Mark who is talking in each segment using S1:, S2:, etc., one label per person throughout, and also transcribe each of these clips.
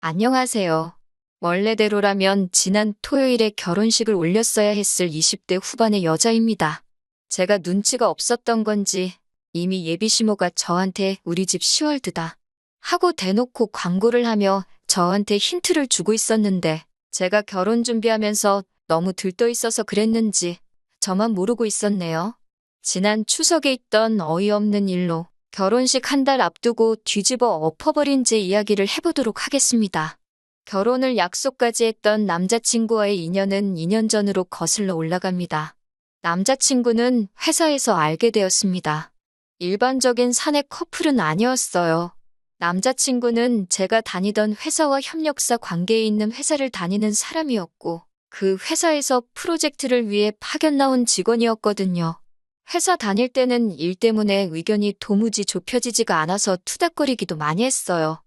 S1: 안녕하세요. 원래대로라면 지난 토요일에 결혼식을 올렸어야 했을 20대 후반의 여자입니다. 제가 눈치가 없었던 건지 이미 예비시모가 저한테 우리 집 시월드다 하고 대놓고 광고를 하며 저한테 힌트를 주고 있었는데 제가 결혼 준비하면서 너무 들떠 있어서 그랬는지 저만 모르고 있었네요. 지난 추석에 있던 어이없는 일로 결혼식 한 달 앞두고 뒤집어 엎어버린 제 이야기를 해보도록 하겠습니다. 결혼을 약속까지 했던 남자친구와의 인연은 2년 전으로 거슬러 올라갑니다. 남자친구는 회사에서 알게 되었습니다. 일반적인 사내 커플은 아니었어요. 남자친구는 제가 다니던 회사와 협력사 관계에 있는 회사를 다니는 사람이었고 그 회사에서 프로젝트를 위해 파견 나온 직원이었거든요. 회사 다닐 때는 일 때문에 의견이 도무지 좁혀지지가 않아서 투닥거리기도 많이 했어요.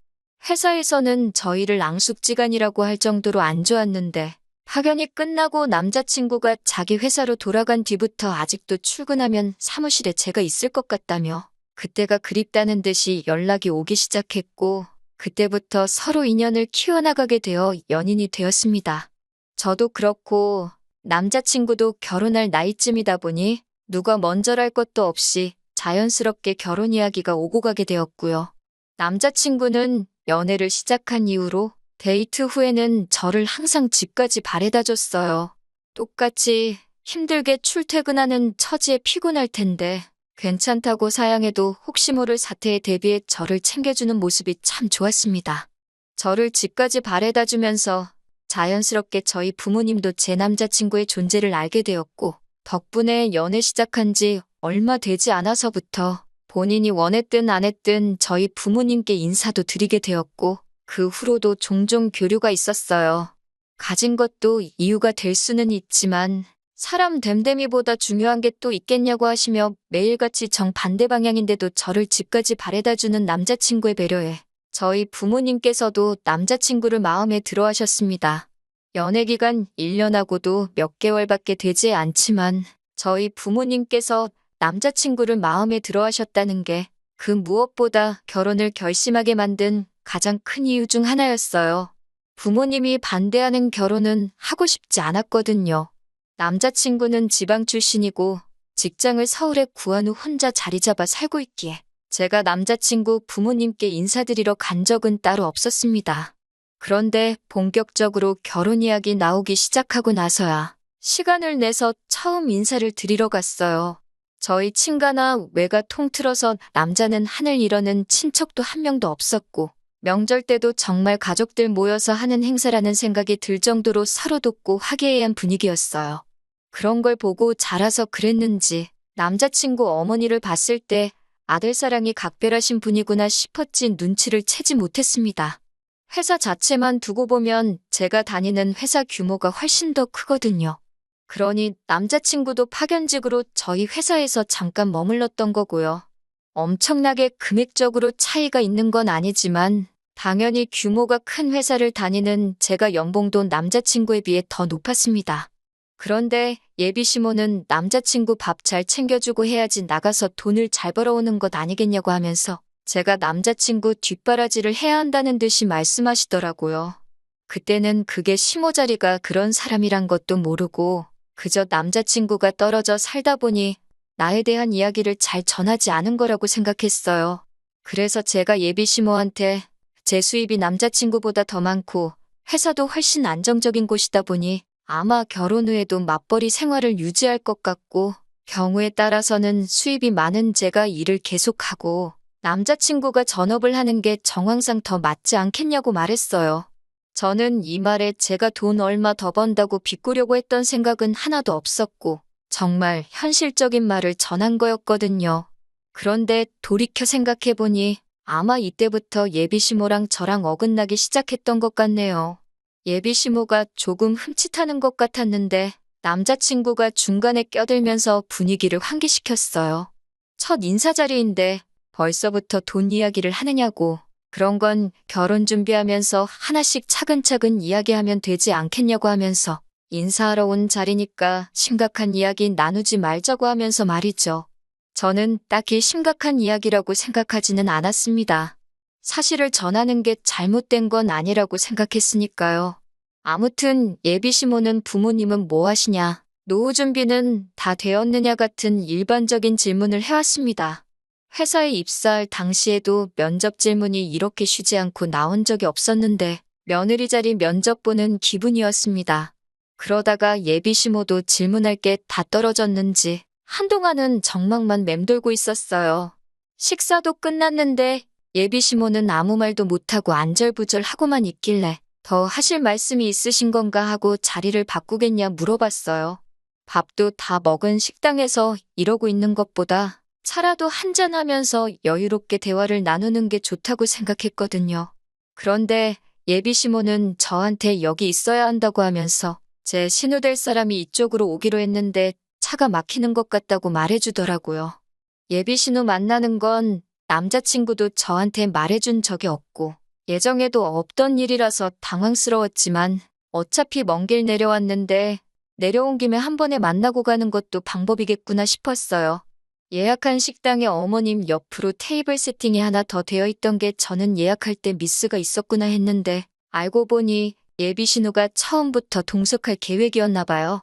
S1: 회사에서는 저희를 앙숙지간이라고 할 정도로 안 좋았는데 파견이 끝나고 남자친구가 자기 회사로 돌아간 뒤부터 아직도 출근하면 사무실에 제가 있을 것 같다며 그때가 그립다는 듯이 연락이 오기 시작했고 그때부터 서로 인연을 키워나가게 되어 연인이 되었습니다. 저도 그렇고 남자친구도 결혼할 나이쯤이다 보니 누가 먼저랄 것도 없이 자연스럽게 결혼 이야기가 오고 가게 되었고요. 남자친구는 연애를 시작한 이후로 데이트 후에는 저를 항상 집까지 바래다 줬어요. 똑같이 힘들게 출퇴근하는 처지에 피곤할 텐데 괜찮다고 사양해도 혹시 모를 사태에 대비해 저를 챙겨주는 모습이 참 좋았습니다. 저를 집까지 바래다 주면서 자연스럽게 저희 부모님도 제 남자친구의 존재를 알게 되었고 덕분에 연애 시작한 지 얼마 되지 않아서부터 본인이 원했든 안 했든 저희 부모님께 인사도 드리게 되었고 그 후로도 종종 교류가 있었어요. 가진 것도 이유가 될 수는 있지만 사람 됨됨이보다 중요한 게 또 있겠냐고 하시며 매일같이 정반대 방향인데도 저를 집까지 바래다주는 남자친구의 배려에 저희 부모님께서도 남자친구를 마음에 들어 하셨습니다. 연애 기간 1년하고도 몇 개월밖에 되지 않지만 저희 부모님께서 남자친구를 마음에 들어 하셨다는 게 그 무엇보다 결혼을 결심하게 만든 가장 큰 이유 중 하나였어요. 부모님이 반대하는 결혼은 하고 싶지 않았거든요. 남자친구는 지방 출신이고 직장을 서울에 구한 후 혼자 자리 잡아 살고 있기에 제가 남자친구 부모님께 인사드리러 간 적은 따로 없었습니다. 그런데 본격적으로 결혼 이야기 나오기 시작하고 나서야 시간을 내서 처음 인사를 드리러 갔어요. 저희 친가나 외가 통틀어서 남자는 하늘 이러는 친척도 한 명도 없었고 명절 때도 정말 가족들 모여서 하는 행사라는 생각이 들 정도로 서로 돕고 화기애애한 분위기였어요. 그런 걸 보고 자라서 그랬는지 남자친구 어머니를 봤을 때 아들 사랑이 각별하신 분이구나 싶었지 눈치를 채지 못했습니다. 회사 자체만 두고 보면 제가 다니는 회사 규모가 훨씬 더 크거든요. 그러니 남자친구도 파견직으로 저희 회사에서 잠깐 머물렀던 거고요. 엄청나게 금액적으로 차이가 있는 건 아니지만 당연히 규모가 큰 회사를 다니는 제가 연봉도 남자친구에 비해 더 높았습니다. 그런데 예비시모는 남자친구 밥 잘 챙겨주고 해야지 나가서 돈을 잘 벌어오는 것 아니겠냐고 하면서 제가 남자친구 뒷바라지를 해야 한다는 듯이 말씀하시더라고요. 그때는 그게 시모 자리가 그런 사람이란 것도 모르고 그저 남자친구가 떨어져 살다 보니 나에 대한 이야기를 잘 전하지 않은 거라고 생각했어요. 그래서 제가 예비시모한테 제 수입이 남자친구보다 더 많고 회사도 훨씬 안정적인 곳이다 보니 아마 결혼 후에도 맞벌이 생활을 유지할 것 같고 경우에 따라서는 수입이 많은 제가 일을 계속하고 남자친구가 전업을 하는 게 정황상 더 맞지 않겠냐고 말했어요. 저는 이 말에 제가 돈 얼마 더 번다고 비꼬려고 했던 생각은 하나도 없었고 정말 현실적인 말을 전한 거였거든요. 그런데 돌이켜 생각해보니 아마 이때부터 예비시모랑 저랑 어긋나기 시작했던 것 같네요. 예비시모가 조금 흠칫하는 것 같았는데 남자친구가 중간에 껴들면서 분위기를 환기시켰어요. 첫 인사 자리인데 벌써부터 돈 이야기를 하느냐고. 그런 건 결혼 준비하면서 하나씩 차근차근 이야기하면 되지 않겠냐고 하면서 인사하러 온 자리니까 심각한 이야기 나누지 말자고 하면서 말이죠. 저는 딱히 심각한 이야기라고 생각하지는 않았습니다. 사실을 전하는 게 잘못된 건 아니라고 생각했으니까요. 아무튼 예비 시모는 부모님은 뭐 하시냐, 노후 준비는 다 되었느냐 같은 일반적인 질문을 해왔습니다. 회사에 입사할 당시에도 면접 질문이 이렇게 쉬지 않고 나온 적이 없었는데 며느리 자리 면접 보는 기분이었습니다. 그러다가 예비 시모도 질문할 게 다 떨어졌는지 한동안은 정막만 맴돌고 있었어요. 식사도 끝났는데 예비 시모는 아무 말도 못하고 안절부절하고만 있길래 더 하실 말씀이 있으신 건가 하고 자리를 바꾸겠냐 물어봤어요. 밥도 다 먹은 식당에서 이러고 있는 것보다 차라도 한잔하면서 여유롭게 대화를 나누는 게 좋다고 생각했거든요. 그런데 예비 시모는 저한테 여기 있어야 한다고 하면서 제 신우될 사람이 이쪽으로 오기로 했는데 차가 막히는 것 같다고 말해주더라고요. 예비 신우 만나는 건 남자친구도 저한테 말해준 적이 없고 예정에도 없던 일이라서 당황스러웠지만 어차피 먼 길 내려왔는데 내려온 김에 한 번에 만나고 가는 것도 방법이겠구나 싶었어요. 예약한 식당에 어머님 옆으로 테이블 세팅이 하나 더 되어 있던 게 저는 예약할 때 미스가 있었구나 했는데 알고 보니 예비 신우가 처음부터 동석할 계획이었나 봐요.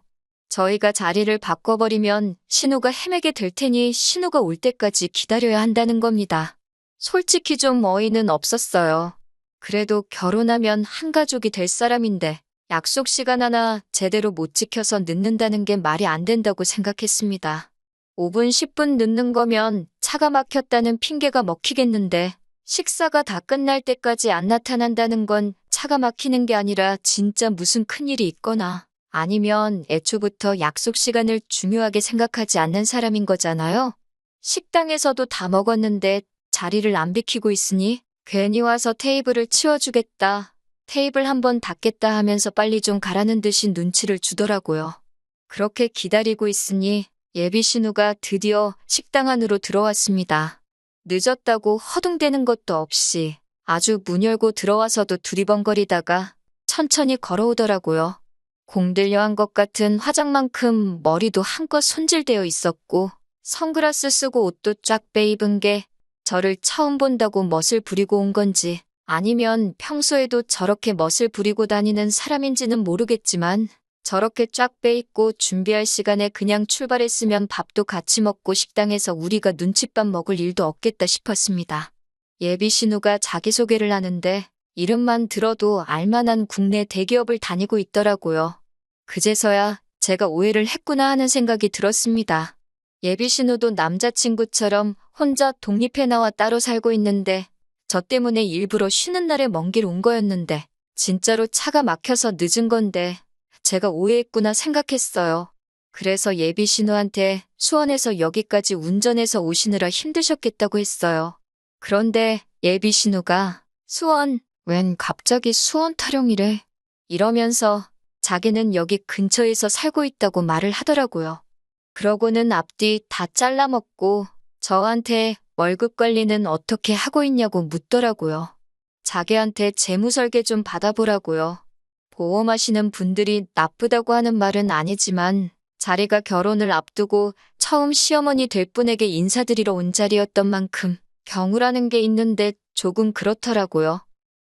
S1: 저희가 자리를 바꿔버리면 신우가 헤매게 될 테니 신우가 올 때까지 기다려야 한다는 겁니다. 솔직히 좀 어이는 없었어요. 그래도 결혼하면 한 가족이 될 사람인데 약속 시간 하나 제대로 못 지켜서 늦는다는 게 말이 안 된다고 생각했습니다. 5분, 10분 늦는 거면 차가 막혔다는 핑계가 먹히겠는데 식사가 다 끝날 때까지 안 나타난다는 건 차가 막히는 게 아니라 진짜 무슨 큰일이 있거나 아니면 애초부터 약속 시간을 중요하게 생각하지 않는 사람인 거잖아요. 식당에서도 다 먹었는데 자리를 안 비키고 있으니 괜히 와서 테이블을 치워주겠다, 테이블 한번 닦겠다 하면서 빨리 좀 가라는 듯이 눈치를 주더라고요. 그렇게 기다리고 있으니 예비 신우가 드디어 식당 안으로 들어왔습니다. 늦었다고 허둥대는 것도 없이 아주 문 열고 들어와서도 두리번거리다가 천천히 걸어오더라고요. 공들여한 것 같은 화장만큼 머리도 한껏 손질되어 있었고 선글라스 쓰고 옷도 쫙 빼입은 게 저를 처음 본다고 멋을 부리고 온 건지 아니면 평소에도 저렇게 멋을 부리고 다니는 사람인지는 모르겠지만 저렇게 쫙 빼입고 준비할 시간에 그냥 출발했으면 밥도 같이 먹고 식당에서 우리가 눈칫밥 먹을 일도 없겠다 싶었습니다. 예비 신우가 자기소개를 하는데 이름만 들어도 알만한 국내 대기업을 다니고 있더라고요. 그제서야 제가 오해를 했구나 하는 생각이 들었습니다. 예비 신우도 남자친구처럼 혼자 독립해 나와 따로 살고 있는데 저 때문에 일부러 쉬는 날에 먼 길 온 거였는데 진짜로 차가 막혀서 늦은 건데 제가 오해했구나 생각했어요. 그래서 예비 신우한테 수원에서 여기까지 운전해서 오시느라 힘드셨겠다고 했어요. 그런데 예비 신우가 수원, 웬 갑자기 수원 타령이래? 이러면서 자기는 여기 근처에서 살고 있다고 말을 하더라고요. 그러고는 앞뒤 다 잘라먹고 저한테 월급 관리는 어떻게 하고 있냐고 묻더라고요. 자기한테 재무설계 좀 받아보라고요. 보험하시는 분들이 나쁘다고 하는 말은 아니지만 자리가 결혼을 앞두고 처음 시어머니 될 분에게 인사드리러 온 자리였던 만큼 경우라는 게 있는데 조금 그렇더라고요.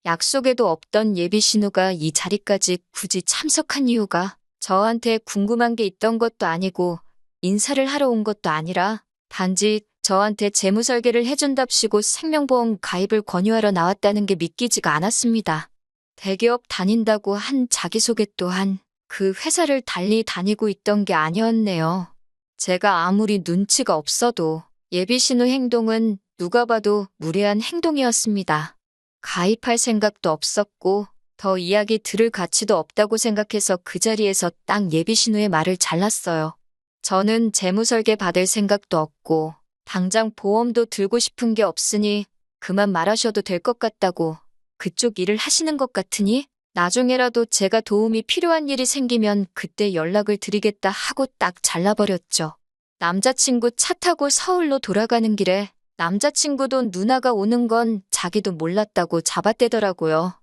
S1: 약속에도 없던 예비 신우가 이 자리까지 굳이 참석한 이유가 저한테 궁금한 게 있던 것도 아니고 인사를 하러 온 것도 아니라 단지 저한테 재무설계를 해준답시고 생명보험 가입을 권유하러 나왔다는 게 믿기지가 않았습니다. 대기업 다닌다고 한 자기소개 또한 그 회사를 달리 다니고 있던 게 아니었네요. 제가 아무리 눈치가 없어도 예비 신우 행동은 누가 봐도 무례한 행동이었습니다. 가입할 생각도 없었고 더 이야기 들을 가치도 없다고 생각해서 그 자리에서 딱 예비 신우의 말을 잘랐어요. 저는 재무설계 받을 생각도 없고 당장 보험도 들고 싶은 게 없으니 그만 말하셔도 될 것 같다고, 그쪽 일을 하시는 것 같으니 나중에라도 제가 도움이 필요한 일이 생기면 그때 연락을 드리겠다 하고 딱 잘라버렸죠. 남자친구 차 타고 서울로 돌아가는 길에 남자친구도 누나가 오는 건 자기도 몰랐다고 잡아떼더라고요.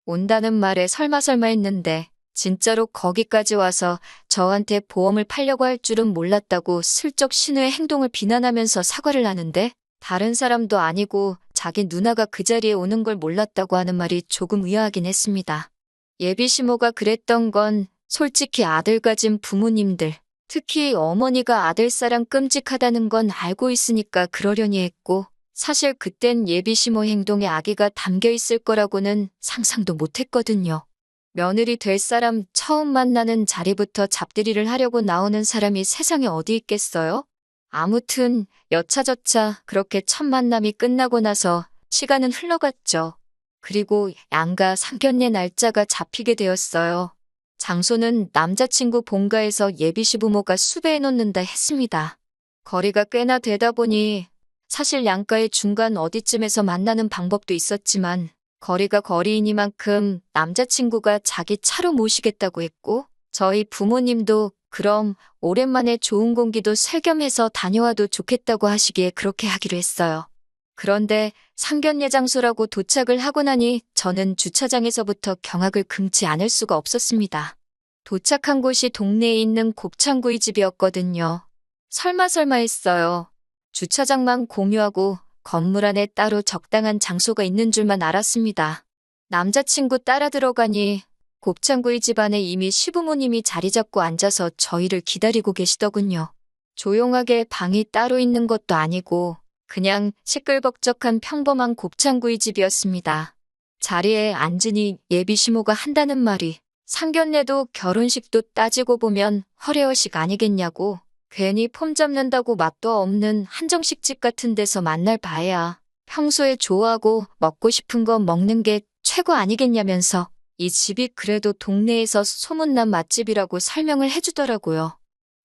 S1: 온다는 말에 설마 했는데 진짜로 거기까지 와서 저한테 보험을 팔려고 할 줄은 몰랐다고 슬쩍 신우의 행동을 비난하면서 사과를 하는데 다른 사람도 아니고 자기 누나가 그 자리에 오는 걸 몰랐다고 하는 말이 조금 의아하긴 했습니다. 예비 시모가 그랬던 건 솔직히 아들 가진 부모님들, 특히 어머니가 아들사랑 끔찍하다는 건 알고 있으니까 그러려니 했고, 사실 그땐 예비 시모 행동에 악의가 담겨 있을 거라고는 상상도 못했거든요. 며느리 될 사람 처음 만나는 자리부터 잡들이를 하려고 나오는 사람이 세상에 어디 있겠어요? 아무튼 여차저차 그렇게 첫 만남이 끝나고 나서 시간은 흘러갔죠. 그리고 양가 상견례 날짜가 잡히게 되었어요. 장소는 남자친구 본가에서 예비 시부모가 수배해 놓는다 했습니다. 거리가 꽤나 되다 보니 사실 양가의 중간 어디쯤에서 만나는 방법도 있었지만 거리가 거리이니만큼 남자친구가 자기 차로 모시겠다고 했고 저희 부모님도 그럼 오랜만에 좋은 공기도 쐴겸해서 다녀와도 좋겠다고 하시기에 그렇게 하기로 했어요. 그런데 상견례 장소라고 도착을 하고 나니 저는 주차장에서부터 경악을 금치 않을 수가 없었습니다. 도착한 곳이 동네에 있는 곱창구이 집이었거든요. 설마 했어요. 주차장만 공유하고 건물 안에 따로 적당한 장소가 있는 줄만 알았습니다. 남자친구 따라 들어가니 곱창구이 집 안에 이미 시부모님이 자리 잡고 앉아서 저희를 기다리고 계시더군요. 조용하게 방이 따로 있는 것도 아니고 그냥 시끌벅적한 평범한 곱창구이 집이었습니다. 자리에 앉으니 예비 시모가 한다는 말이 상견례도 결혼식도 따지고 보면 허례허식 아니겠냐고 괜히 폼 잡는다고 맛도 없는 한정식 집 같은 데서 만날 바에야 평소에 좋아하고 먹고 싶은 거 먹는 게 최고 아니겠냐면서 이 집이 그래도 동네에서 소문난 맛집이라고 설명을 해주더라고요.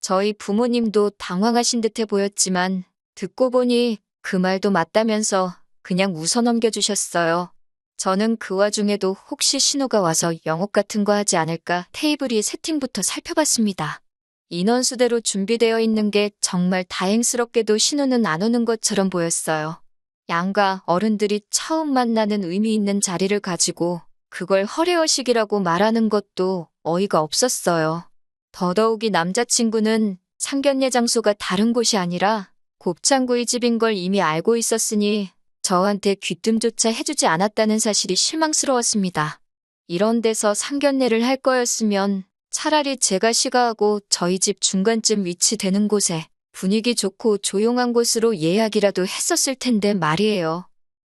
S1: 저희 부모님도 당황하신 듯해 보였지만 듣고 보니 그 말도 맞다면서 그냥 웃어 넘겨주셨어요. 저는 그 와중에도 혹시 신호가 와서 영업 같은 거 하지 않을까 테이블 위 세팅부터 살펴봤습니다. 인원수대로 준비되어 있는 게 정말 다행스럽게도 신호는 안 오는 것처럼 보였어요. 양가 어른들이 처음 만나는 의미 있는 자리를 가지고 그걸 허례허식이라고 말하는 것도 어이가 없었어요. 더더욱이 남자친구는 상견례 장소가 다른 곳이 아니라 곱창구이 집인 걸 이미 알고 있었으니 저한테 귀뜸조차 해주지 않았다는 사실이 실망스러웠습니다. 이런 데서 상견례를 할 거였으면 차라리 제가 시가하고 저희 집 중간쯤 위치되는 곳에 분위기 좋고 조용한 곳으로 예약이라도 했었을 텐데 말이에요.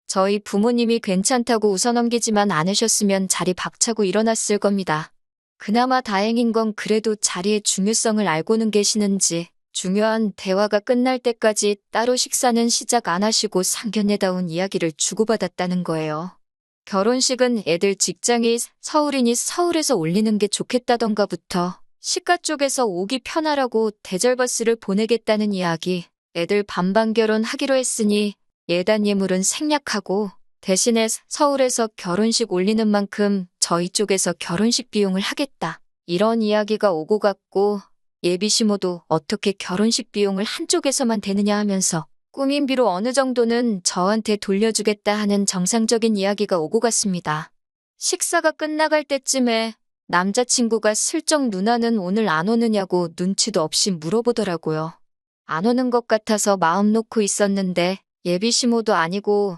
S1: 저희 부모님이 괜찮다고 웃어넘기지만 않으셨으면 자리 박차고 일어났을 겁니다. 그나마 다행인 건 그래도 자리의 중요성을 알고는 계시는지 중요한 대화가 끝날 때까지 따로 식사는 시작 안 하시고 상견례다운 이야기를 주고받았다는 거예요. 결혼식은 애들 직장이 서울이니 서울에서 올리는 게 좋겠다던가부터 시가 쪽에서 오기 편하라고 대절버스를 보내겠다는 이야기, 애들 반반 결혼하기로 했으니 예단 예물은 생략하고 대신에 서울에서 결혼식 올리는 만큼 저희 쪽에서 결혼식 비용을 하겠다. 이런 이야기가 오고 갔고 예비 시모도 어떻게 결혼식 비용을 한쪽에서만 대느냐 하면서 꾸민비로 어느 정도는 저한테 돌려주겠다 하는 정상적인 이야기가 오고 갔습니다. 식사가 끝나갈 때쯤에 남자친구가 슬쩍 누나는 오늘 안 오느냐고 눈치도 없이 물어보더라고요. 안 오는 것 같아서 마음 놓고 있었는데 예비 시모도 아니고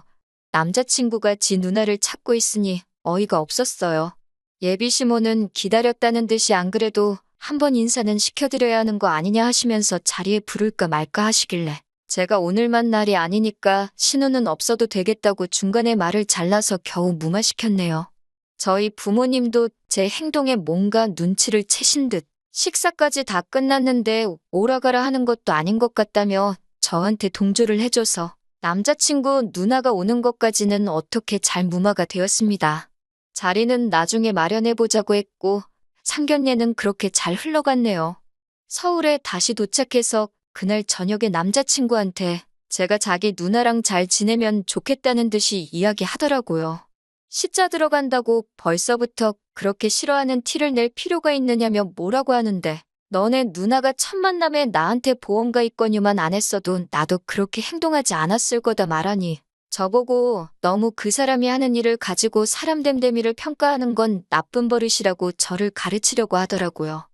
S1: 남자친구가 지 누나를 찾고 있으니 어이가 없었어요. 예비 시모는 기다렸다는 듯이 안 그래도 한번 인사는 시켜드려야 하는 거 아니냐 하시면서 자리에 부를까 말까 하시길래 제가 오늘만 날이 아니니까 신우는 없어도 되겠다고 중간에 말을 잘라서 겨우 무마시켰네요. 저희 부모님도 제 행동에 뭔가 눈치를 채신 듯 식사까지 다 끝났는데 오라가라 하는 것도 아닌 것 같다며 저한테 동조를 해줘서 남자친구 누나가 오는 것까지는 어떻게 잘 무마가 되었습니다. 자리는 나중에 마련해보자고 했고 상견례는 그렇게 잘 흘러갔네요. 서울에 다시 도착해서 그날 저녁에 남자친구한테 제가 자기 누나랑 잘 지내면 좋겠다는 듯이 이야기하더라고요. 시자 들어간다고 벌써부터 그렇게 싫어하는 티를 낼 필요가 있느냐며 뭐라고 하는데 너네 누나가 첫 만남에 나한테 보험가 있거니만 안 했어도 나도 그렇게 행동하지 않았을 거다 말하니 저보고 너무 그 사람이 하는 일을 가지고 사람 됨됨이를 평가하는 건 나쁜 버릇이라고 저를 가르치려고 하더라고요.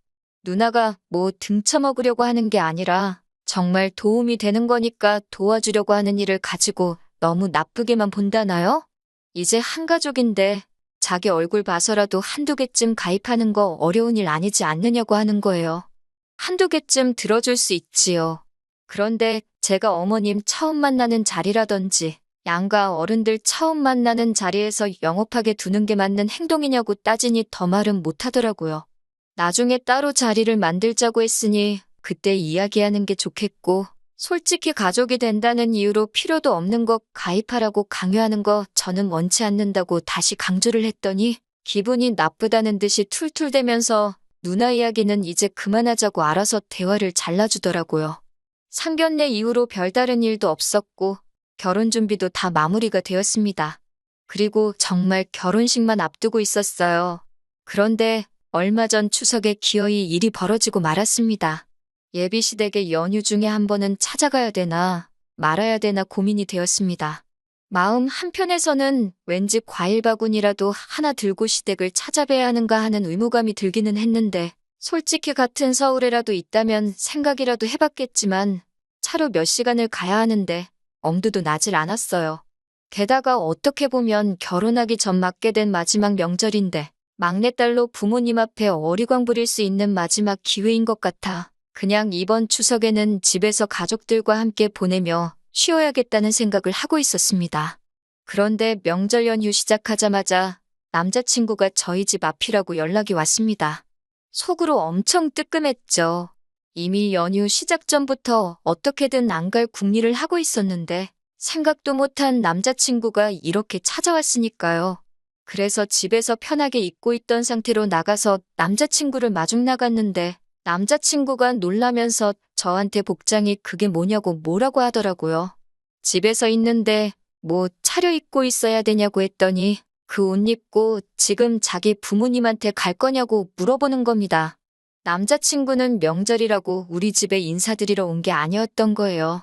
S1: 누나가 뭐 등쳐먹으려고 하는 게 아니라 정말 도움이 되는 거니까 도와주려고 하는 일을 가지고 너무 나쁘게만 본다나요? 이제 한 가족인데 자기 얼굴 봐서라도 한두 개쯤 가입하는 거 어려운 일 아니지 않느냐고 하는 거예요. 한두 개쯤 들어줄 수 있지요. 그런데 제가 어머님 처음 만나는 자리라든지 양가 어른들 처음 만나는 자리에서 영업하게 두는 게 맞는 행동이냐고 따지니 더 말은 못하더라고요. 나중에 따로 자리를 만들자고 했으니 그때 이야기하는 게 좋겠고, 솔직히 가족이 된다는 이유로 필요도 없는 거 가입하라고 강요하는 거 저는 원치 않는다고 다시 강조를 했더니 기분이 나쁘다는 듯이 툴툴대면서 누나 이야기는 이제 그만하자고 알아서 대화를 잘라주더라고요. 상견례 이후로 별다른 일도 없었고 결혼 준비도 다 마무리가 되었습니다. 그리고 정말 결혼식만 앞두고 있었어요. 그런데 얼마 전 추석에 기어이 일이 벌어지고 말았습니다. 예비시댁의 연휴 중에 한 번은 찾아가야 되나 말아야 되나 고민이 되었습니다. 마음 한편에서는 왠지 과일 바구니라도 하나 들고 시댁을 찾아뵈야 하는가 하는 의무감이 들기는 했는데, 솔직히 같은 서울에라도 있다면 생각이라도 해봤겠지만 차로 몇 시간을 가야 하는데 엄두도 나질 않았어요. 게다가 어떻게 보면 결혼하기 전 맞게 된 마지막 명절인데 막내딸로 부모님 앞에 어리광 부릴 수 있는 마지막 기회인 것 같아 그냥 이번 추석에는 집에서 가족들과 함께 보내며 쉬어야겠다는 생각을 하고 있었습니다. 그런데 명절 연휴 시작하자마자 남자친구가 저희 집 앞이라고 연락이 왔습니다. 속으로 엄청 뜨끔했죠. 이미 연휴 시작 전부터 어떻게든 안 갈 궁리를 하고 있었는데 생각도 못한 남자친구가 이렇게 찾아왔으니까요. 그래서 집에서 편하게 있고 있던 상태로 나가서 남자친구를 마중 나갔는데 남자친구가 놀라면서 저한테 복장이 그게 뭐냐고 뭐라고 하더라고요. 집에서 있는데 뭐 차려입고 있어야 되냐고 했더니 그 옷 입고 지금 자기 부모님한테 갈 거냐고 물어보는 겁니다. 남자친구는 명절이라고 우리 집에 인사드리러 온 게 아니었던 거예요.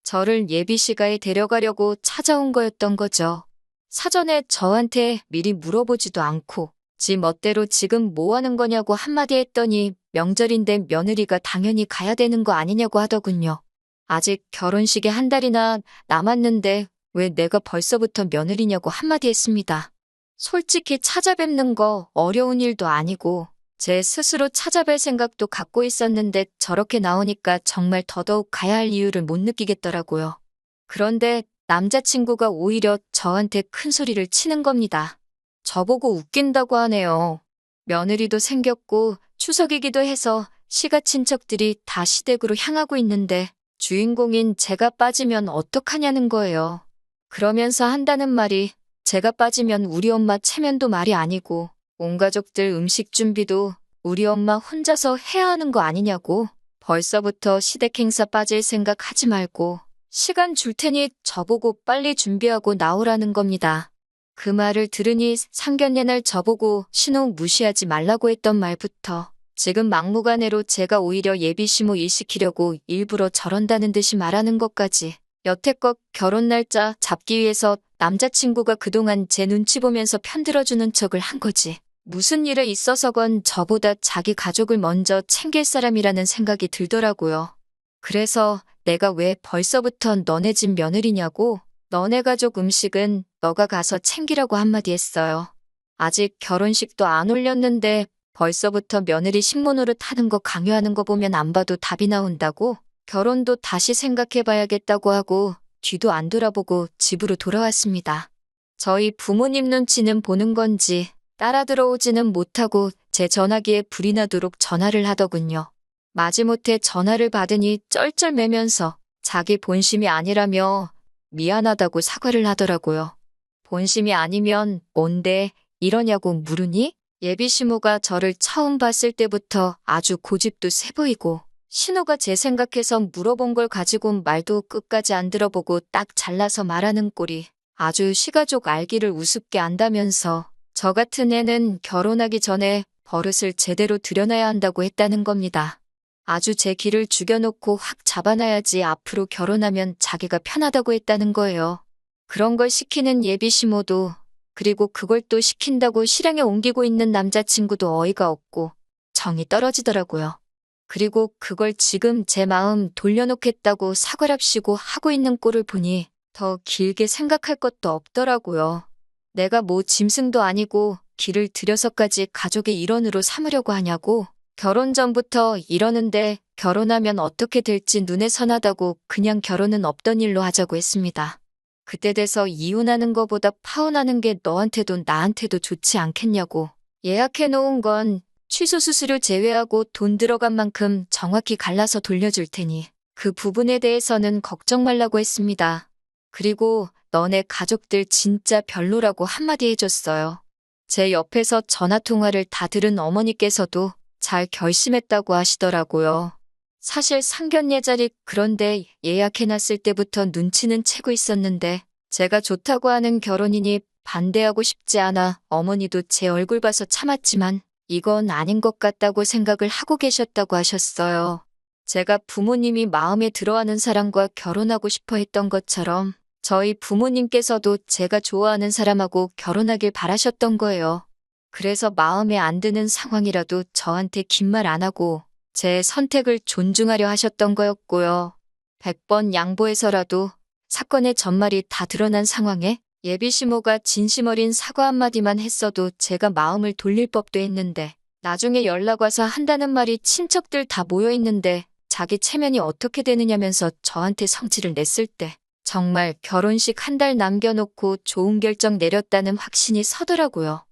S1: 저를 예비시가에 데려가려고 찾아온 거였던 거죠. 사전에 저한테 미리 물어보지도 않고 지 멋대로 지금 뭐 하는 거냐고 한마디 했더니 명절인데 며느리가 당연히 가야 되는 거 아니냐고 하더군요. 아직 결혼식에 한 달이나 남았는데 왜 내가 벌써부터 며느리냐고 한마디 했습니다. 솔직히 찾아뵙는 거 어려운 일도 아니고 제 스스로 찾아뵐 생각도 갖고 있었는데 저렇게 나오니까 정말 더더욱 가야 할 이유를 못 느끼겠더라고요. 그런데 남자친구가 오히려 저한테 큰 소리를 치는 겁니다. 저보고 웃긴다고 하네요. 며느리도 생겼고 추석이기도 해서 시가 친척들이 다 시댁으로 향하고 있는데 주인공인 제가 빠지면 어떡하냐는 거예요. 그러면서 한다는 말이 제가 빠지면 우리 엄마 체면도 말이 아니고 온 가족들 음식 준비도 우리 엄마 혼자서 해야 하는 거 아니냐고. 벌써부터 시댁 행사 빠질 생각 하지 말고 시간 줄 테니 저보고 빨리 준비하고 나오라는 겁니다. 그 말을 들으니 상견례 날 저보고 신혼 무시하지 말라고 했던 말부터 지금 막무가내로 제가 오히려 예비시모 일 시키려고 일부러 저런다는 듯이 말하는 것까지 여태껏 결혼 날짜 잡기 위해서 남자친구가 그동안 제 눈치 보면서 편들어주는 척을 한 거지. 무슨 일에 있어서건 저보다 자기 가족을 먼저 챙길 사람이라는 생각이 들더라고요. 그래서 내가 왜 벌써부터 너네 집 며느리냐고 너네 가족 음식은 너가 가서 챙기라고 한마디 했어요. 아직 결혼식도 안 올렸는데 벌써부터 며느리 식모노릇 하는 거 강요하는 거 보면 안 봐도 답이 나온다고 결혼도 다시 생각해봐야겠다고 하고 뒤도 안 돌아보고 집으로 돌아왔습니다. 저희 부모님 눈치는 보는 건지 따라 들어오지는 못하고 제 전화기에 불이 나도록 전화를 하더군요. 마지못해 전화를 받으니 쩔쩔매면서 자기 본심이 아니라며 미안하다고 사과를 하더라고요. 본심이 아니면 뭔데 이러냐고 물으니 예비시모가 저를 처음 봤을 때부터 아주 고집도 세 보이고 신호가 제 생각해서 물어본 걸 가지고 말도 끝까지 안 들어보고 딱 잘라서 말하는 꼴이 아주 시가족 알기를 우습게 안다면서 저 같은 애는 결혼하기 전에 버릇을 제대로 들여놔야 한다고 했다는 겁니다. 아주 제 기를 죽여놓고 확 잡아놔야지 앞으로 결혼하면 자기가 편하다고 했다는 거예요. 그런 걸 시키는 예비시모도 그리고 그걸 또 시킨다고 실행에 옮기고 있는 남자친구도 어이가 없고 정이 떨어지더라고요. 그리고 그걸 지금 제 마음 돌려놓겠다고 사과랍시고 하고 있는 꼴을 보니 더 길게 생각할 것도 없더라고요. 내가 뭐 짐승도 아니고 길을 들여서까지 가족의 일원으로 삼으려고 하냐고. 결혼 전부터 이러는데 결혼하면 어떻게 될지 눈에 선하다고 그냥 결혼은 없던 일로 하자고 했습니다. 그때 돼서 이혼하는 거보다 파혼하는 게 너한테도 나한테도 좋지 않겠냐고. 예약해 놓은 건 취소 수수료 제외하고 돈 들어간 만큼 정확히 갈라서 돌려줄 테니 그 부분에 대해서는 걱정 말라고 했습니다. 그리고 너네 가족들 진짜 별로라고 한마디 해줬어요. 제 옆에서 전화통화를 다 들은 어머니께서도 잘 결심했다고 하시더라고요. 사실 상견례 자리 그런데 예약해놨을 때부터 눈치는 채고 있었는데 제가 좋다고 하는 결혼이니 반대하고 싶지 않아 어머니도 제 얼굴 봐서 참았지만 이건 아닌 것 같다고 생각을 하고 계셨다고 하셨어요. 제가 부모님이 마음에 들어하는 사람과 결혼하고 싶어 했던 것처럼 저희 부모님께서도 제가 좋아하는 사람하고 결혼하길 바라셨던 거예요. 그래서 마음에 안 드는 상황이라도 저한테 긴 말 안 하고 제 선택을 존중하려 하셨던 거였고요. 100번 양보해서라도 사건의 전말이 다 드러난 상황에 예비 시모가 진심 어린 사과 한마디만 했어도 제가 마음을 돌릴 법도 했는데 나중에 연락 와서 한다는 말이 친척들 다 모여 있는데 자기 체면이 어떻게 되느냐면서 저한테 성질을 냈을 때 정말 결혼식 한 달 남겨놓고 좋은 결정 내렸다는 확신이 서더라고요.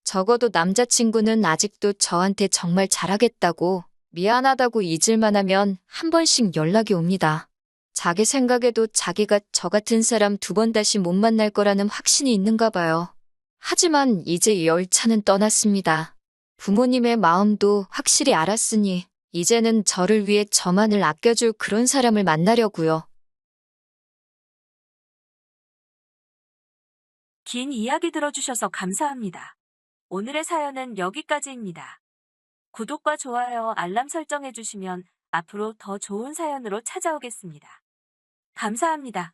S1: 적어도 남자친구는 아직도 저한테 정말 잘하겠다고 미안하다고 잊을만 하면 한 번씩 연락이 옵니다. 자기 생각에도 자기가 저 같은 사람 2번 다시 못 만날 거라는 확신이 있는가 봐요. 하지만 이제 열차는 떠났습니다. 부모님의 마음도 확실히 알았으니 이제는 저를 위해 저만을 아껴줄 그런 사람을 만나려고요.
S2: 긴 이야기 들어주셔서 감사합니다. 오늘의 사연은 여기까지입니다. 구독과 좋아요, 알람 설정해주시면 앞으로 더 좋은 사연으로 찾아오겠습니다. 감사합니다.